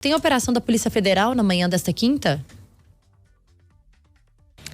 Tem operação da Polícia Federal na manhã desta quinta?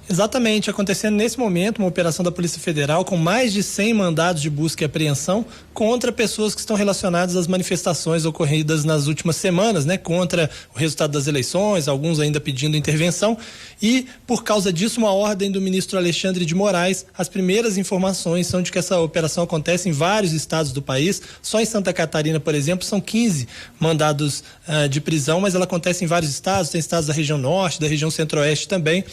Exatamente, acontecendo nesse momento uma operação da Polícia Federal com mais de 100 mandados de busca e apreensão contra pessoas que estão relacionadas às manifestações ocorridas nas últimas semanas, contra o resultado das eleições, alguns ainda pedindo intervenção, e por causa disso uma ordem do ministro Alexandre de Moraes. As primeiras informações são de que essa operação acontece em vários estados do país. Só em Santa Catarina, por exemplo, são 15 mandados de prisão, mas ela acontece em vários estados, tem estados da região norte, da região centro-oeste também,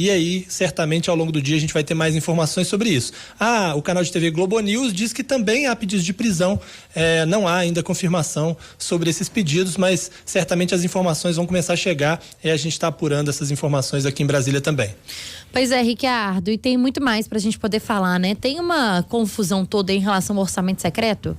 e aí, certamente, ao longo do dia a gente vai ter mais informações sobre isso. O canal de TV Globo News diz que também há pedidos de prisão, não há ainda confirmação sobre esses pedidos, mas certamente as informações vão começar a chegar e a gente está apurando essas informações aqui em Brasília também. Pois é, Ricardo, e tem muito mais pra gente poder falar, né? Tem uma confusão toda em relação ao orçamento secreto?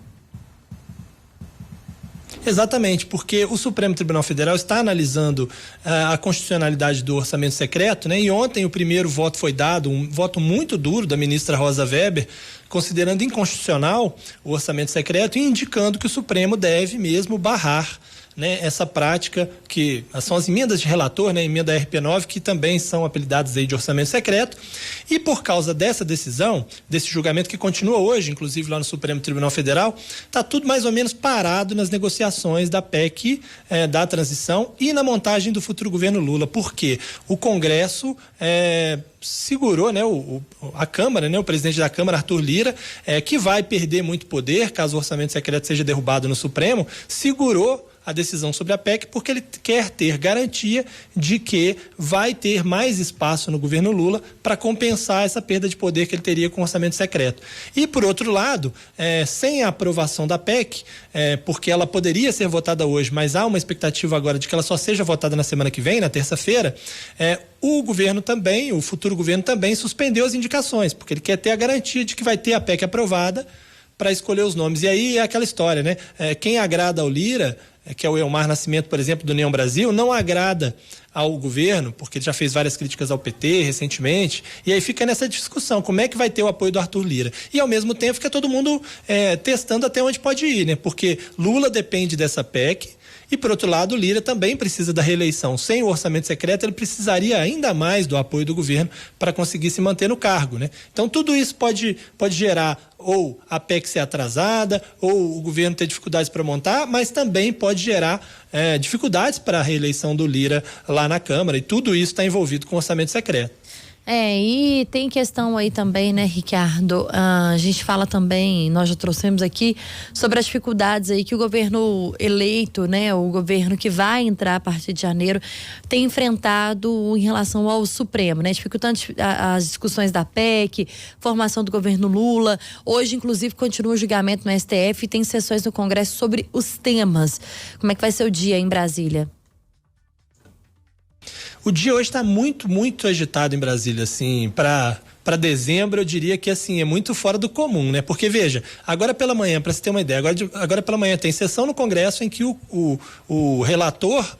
Exatamente, porque o Supremo Tribunal Federal está analisando a constitucionalidade do orçamento secreto, e ontem o primeiro voto foi dado, um voto muito duro da ministra Rosa Weber, considerando inconstitucional o orçamento secreto e indicando que o Supremo deve mesmo barrar essa prática, que são as emendas de relator, emenda RP9, que também são apelidadas aí de orçamento secreto. E por causa dessa decisão, desse julgamento que continua hoje, inclusive lá no Supremo Tribunal Federal, está tudo mais ou menos parado nas negociações da PEC da transição e na montagem do futuro governo Lula, porque o Congresso segurou, a Câmara, o presidente da Câmara, Arthur Lira, que vai perder muito poder caso o orçamento secreto seja derrubado no Supremo, segurou a decisão sobre a PEC porque ele quer ter garantia de que vai ter mais espaço no governo Lula para compensar essa perda de poder que ele teria com o orçamento secreto. E, por outro lado, sem a aprovação da PEC, porque ela poderia ser votada hoje, mas há uma expectativa agora de que ela só seja votada na semana que vem, na terça-feira, o governo também, o futuro governo também suspendeu as indicações, porque ele quer ter a garantia de que vai ter a PEC aprovada para escolher os nomes. E aí é aquela história, quem agrada ao Lira, que é o Elmar Nascimento, por exemplo, do União Brasil, não agrada ao governo, porque ele já fez várias críticas ao PT recentemente, e aí fica nessa discussão, como é que vai ter o apoio do Arthur Lira? E ao mesmo tempo fica todo mundo testando até onde pode ir, porque Lula depende dessa PEC, e por outro lado, Lira também precisa da reeleição. Sem o orçamento secreto, ele precisaria ainda mais do apoio do governo para conseguir se manter no cargo, Então tudo isso pode gerar ou a PEC ser atrasada, ou o governo ter dificuldades para montar, mas também pode gerar dificuldades para a reeleição do Lira lá na Câmara, e tudo isso está envolvido com o orçamento secreto. E tem questão aí também, Ricardo? A gente fala também, nós já trouxemos aqui, sobre as dificuldades aí que o governo eleito, o governo que vai entrar a partir de janeiro, tem enfrentado em relação ao Supremo, dificultando as discussões da PEC, formação do governo Lula. Hoje, inclusive, continua o julgamento no STF e tem sessões no Congresso sobre os temas. Como é que vai ser o dia em Brasília? O dia hoje está muito, muito agitado em Brasília, para dezembro, eu diria que é muito fora do comum, Porque, veja, agora pela manhã, para você ter uma ideia, agora pela manhã tem sessão no Congresso em que o relator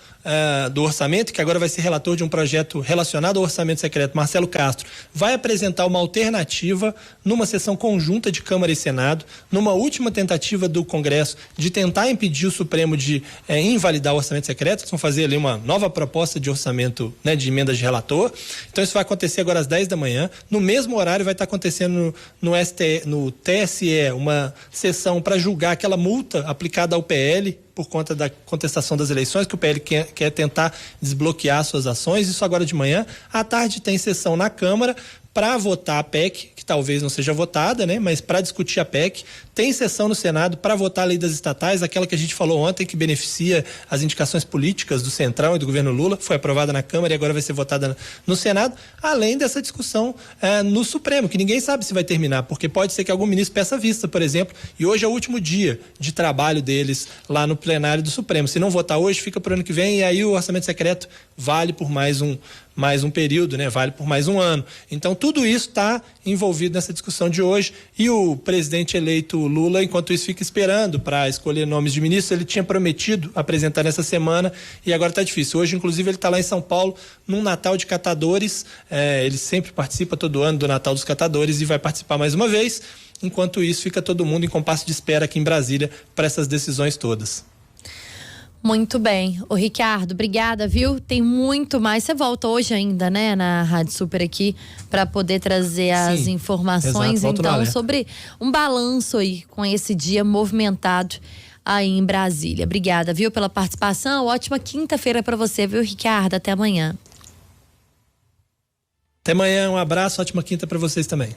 do orçamento, que agora vai ser relator de um projeto relacionado ao orçamento secreto, Marcelo Castro, vai apresentar uma alternativa numa sessão conjunta de Câmara e Senado, numa última tentativa do Congresso de tentar impedir o Supremo de invalidar o orçamento secreto. Eles vão fazer ali uma nova proposta de orçamento, de emendas de relator. Então isso vai acontecer agora às 10 da manhã. No mesmo horário vai estar acontecendo no TSE uma sessão para julgar aquela multa aplicada ao PL por conta da contestação das eleições, que o PL quer tentar desbloquear suas ações. Isso agora de manhã. À tarde tem sessão na Câmara para votar a PEC, que talvez não seja votada, mas para discutir a PEC. Tem sessão no Senado para votar a lei das estatais, aquela que a gente falou ontem, que beneficia as indicações políticas do Centrão e do governo Lula, foi aprovada na Câmara e agora vai ser votada no Senado, além dessa discussão no Supremo, que ninguém sabe se vai terminar, porque pode ser que algum ministro peça vista, por exemplo, e hoje é o último dia de trabalho deles lá no plenário do Supremo. Se não votar hoje, fica para o ano que vem, e aí o orçamento secreto vale por mais um período, vale por mais um ano. Então tudo isso está envolvido nessa discussão de hoje, e o presidente eleito Lula, enquanto isso, fica esperando para escolher nomes de ministros. Ele tinha prometido apresentar nessa semana e agora está difícil. Hoje, inclusive, ele está lá em São Paulo num Natal de Catadores. Ele sempre participa todo ano do Natal dos Catadores e vai participar mais uma vez. Enquanto isso, fica todo mundo em compasso de espera aqui em Brasília para essas decisões todas. Muito bem. Ô Ricardo, obrigada, viu? Tem muito mais. Você volta hoje ainda, né, na Rádio Super aqui, para poder trazer as informações, então, sobre um balanço aí com esse dia movimentado aí em Brasília. Obrigada, viu, pela participação. Ótima quinta-feira para você, viu, Ricardo? Até amanhã. Até amanhã, um abraço, ótima quinta para vocês também.